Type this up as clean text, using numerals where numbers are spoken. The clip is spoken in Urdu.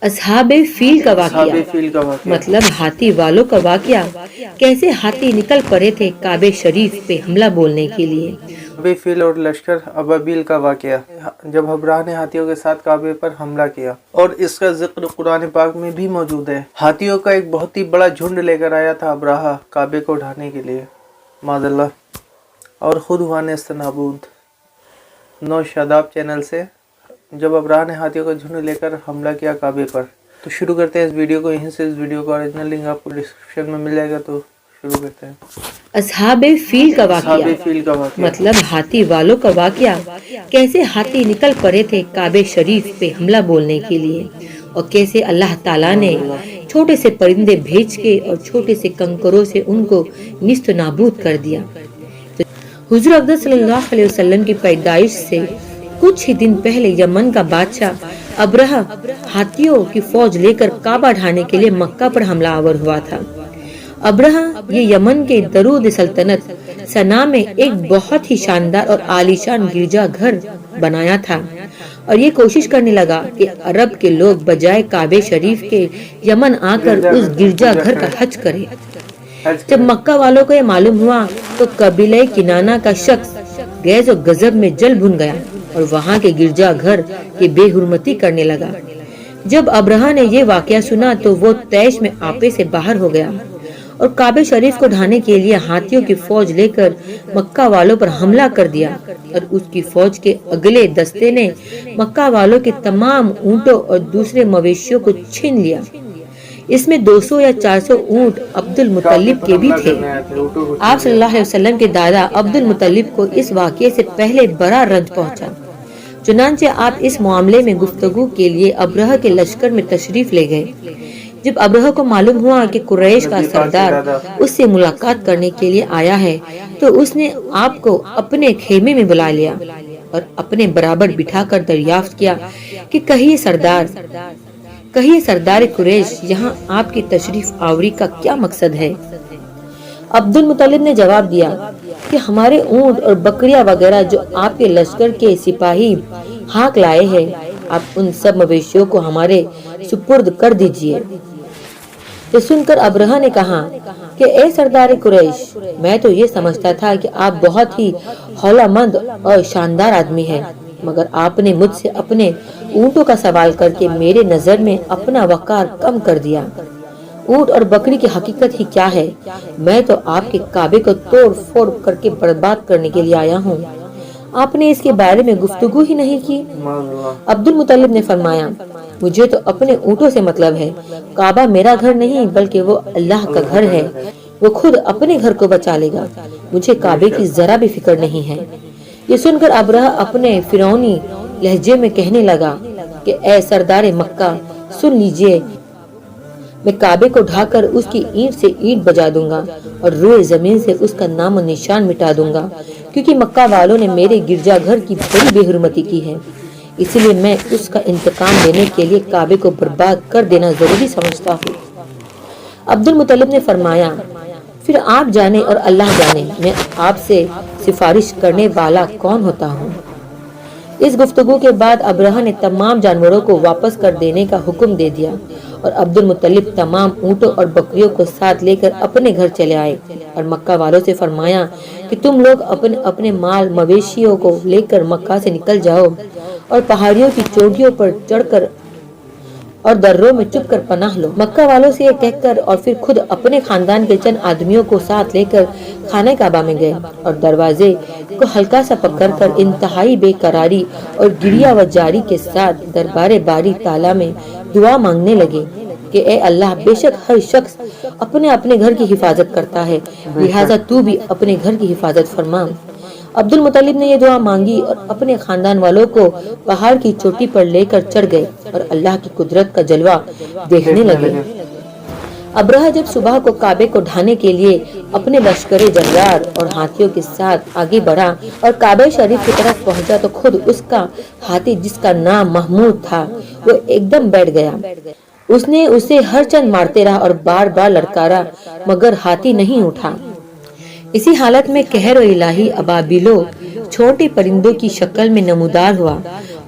اصحاب فیل کا واقعہ مطلب ہاتھی والوں کا واقعہ، کیسے ہاتھی نکل پڑے تھے کعبے شریف پہ حملہ بولنے کے لیے۔ ابی فیل اور لشکر ابابیل کا واقعہ، جب ابراہ نے ہاتھیوں کے ساتھ کعبے پر حملہ کیا، اور اس کا ذکر قرآن پاک میں بھی موجود ہے۔ ہاتھیوں کا ایک بہت ہی بڑا جھنڈ لے کر آیا تھا ابراہ کعبے کو ڈھانے کے لیے، معاذ اللہ، اور خود ہوا نیستنابود۔ نو شاداب چینل سے جب ابراہ نے ہاتھیوں کا جھنڈ لے کر حملہ کیا کعبے پر، تو شروع کرتے ہیں اس ویڈیو کو یہیں سے۔ اس ویڈیو کا اوریجنل لنک آپ کو ڈسکرپشن میں مل جائے گا، تو شروع کرتے ہیں۔ اصحاب فیل کا واقعہ مطلب ہاتھی والوں کا واقعہ، کیسے ہاتھی نکل پڑے تھے کعبے شریف پہ حملہ بولنے کے لیے، اور کیسے اللہ تعالیٰ نے چھوٹے سے پرندے بھیج کے اور چھوٹے سے کنکروں سے ان کو نیست نابود کر دیا۔ حضور اقدس صلی اللہ علیہ وسلم کی پیدائش سے کچھ ہی دن پہلے یمن کا بادشاہ ابرہ ہاتھیوں کی فوج لے کر کعبہ ڈھانے کے لیے مکہ پر حملہ آور ہوا تھا۔ ابرہ یہ یمن کے درود سلطنت سنا میں ایک بہت ہی شاندار اور عالیشان گرجا گھر بنایا تھا، اور یہ کوشش کرنے لگا کہ عرب کے لوگ بجائے کعبے شریف کے یمن آ کر اس گرجا گھر کا حج کرے۔ جب مکہ والوں کو یہ معلوم ہوا تو قبیلہ کنانہ کا شخص غیظ و غضب میں جل بھن گیا اور وہاں کے گرجا گھر کی بے حرمتی کرنے لگا۔ جب ابرہ نے یہ واقعہ سنا تو وہ طیش میں آپے سے باہر ہو گیا اور کعبہ شریف کو ڈھانے کے لیے ہاتھیوں کی فوج لے کر مکہ والوں پر حملہ کر دیا، اور اس کی فوج کے اگلے دستے نے مکہ والوں کے تمام اونٹوں اور دوسرے مویشیوں کو چھین لیا۔ اس میں 200 یا 400 اونٹ عبد المطلب کے بھی تھے۔ آپ صلی اللہ علیہ وسلم کے دادا عبد المطلب کو اس واقعے سے پہلے بڑا رنج پہنچا، چنانچہ آپ اس معاملے میں گفتگو کے لیے ابرہ کے لشکر میں تشریف لے گئے۔ جب ابرہ کو معلوم ہوا کہ قریش کا سردار اس سے ملاقات کرنے کے لیے آیا ہے تو اس نے آپ کو اپنے خیمے میں بلا لیا اور اپنے برابر بٹھا کر دریافت کیا کہ کہیے سردار قریش، یہاں آپ کی تشریف آوری کا کیا مقصد ہے؟ عبد المطلب نے جواب دیا کہ ہمارے اونٹ اور بکریاں وغیرہ جو آپ کے لشکر کے سپاہی ہاک لائے ہیں، آپ ان سب مویشیوں کو ہمارے سپرد کر دیجئے۔ یہ سن کر ابرہ نے کہا کہ اے سردار قریش، میں تو یہ سمجھتا تھا کہ آپ بہت ہی ہولہ مند اور شاندار آدمی ہیں، مگر آپ نے مجھ سے اپنے اونٹوں کا سوال کر کے میرے نظر میں اپنا وقار کم کر دیا۔ اونٹ اور بکری کی حقیقت ہی کیا ہے؟ میں تو آپ کے کعبے کو توڑ پھوڑ کر کے برباد کرنے کے لیے آیا ہوں، آپ نے اس کے بارے میں گفتگو ہی نہیں کی۔ عبد المطلب نے فرمایا، مجھے تو اپنے اونٹوں سے مطلب ہے، کعبہ میرا گھر نہیں بلکہ وہ اللہ کا گھر ہے، وہ خود اپنے گھر کو بچا لے گا، مجھے کعبے کی ذرا بھی فکر نہیں ہے۔ یہ سن کر ابرہ اپنے فرعونی لہجے میں کہنے لگا کہ اے سردار مکہ، سن لیجئے، میں کعبے کو ڈھا کر اس کی اینٹ سے اینٹ بجا دوں گا اور روئے زمین سے اس کا نام و نشان مٹا دوں گا، کیونکہ مکہ والوں نے میرے گرجا گھر کی بڑی بے حرمتی کی ہے، اسی لیے میں اس کا انتقام لینے کے لیے کعبے کو برباد کر دینا ضروری سمجھتا ہوں۔ عبد المطلب نے فرمایا، پھر آپ جانے اور اللہ جانے میں آپ سے سفارش کرنے والا کون ہوتا ہوں۔ اس گفتگو کے بعد ابرہ نے تمام جانوروں کو واپس کر دینے کا حکم دے دیا، اور عبد المطلب تمام اونٹوں اور بکریوں کو ساتھ لے کر اپنے گھر چلے آئے اور مکہ والوں سے فرمایا کہ تم لوگ اپنے مال مویشیوں کو لے کر مکہ سے نکل جاؤ اور پہاڑیوں کی چوٹیوں پر چڑھ کر اور دروں میں چھپ کر پناہ لو۔ مکہ والوں سے یہ کہہ کر اور پھر خود اپنے خاندان کے چند آدمیوں کو ساتھ لے کر خانہ کعبہ میں گئے اور دروازے کو ہلکا سا پکڑ کر انتہائی بے قراری اور گریہ و جاری کے ساتھ دربار باری تعالیٰ میں دعا مانگنے لگے کہ اے اللہ، بے شک ہر شخص اپنے گھر کی حفاظت کرتا ہے، لہٰذا تو بھی اپنے گھر کی حفاظت فرما۔ عبد المطلب نے یہ دعا مانگی اور اپنے خاندان والوں کو پہاڑ کی چوٹی پر لے کر چڑھ گئے اور اللہ کی قدرت کا جلوہ دیکھنے لگے۔ ابرہ جب صبح کو کعبے کو ڈھانے کے لیے اپنے لشکر جرار اور ہاتھیوں کے ساتھ آگے بڑھا اور کعبہ شریف کی طرف پہنچا تو خود اس کا ہاتھی، جس کا نام محمود تھا، وہ ایک دم بیٹھ گیا۔ اس نے اسے ہر چند مارتے رہا اور بار بار لڑکارا، مگر ہاتھی نہیں اٹھا۔ اسی حالت میں قہر و الہی ابابیلو چھوٹے پرندوں کی شکل میں نمودار ہوا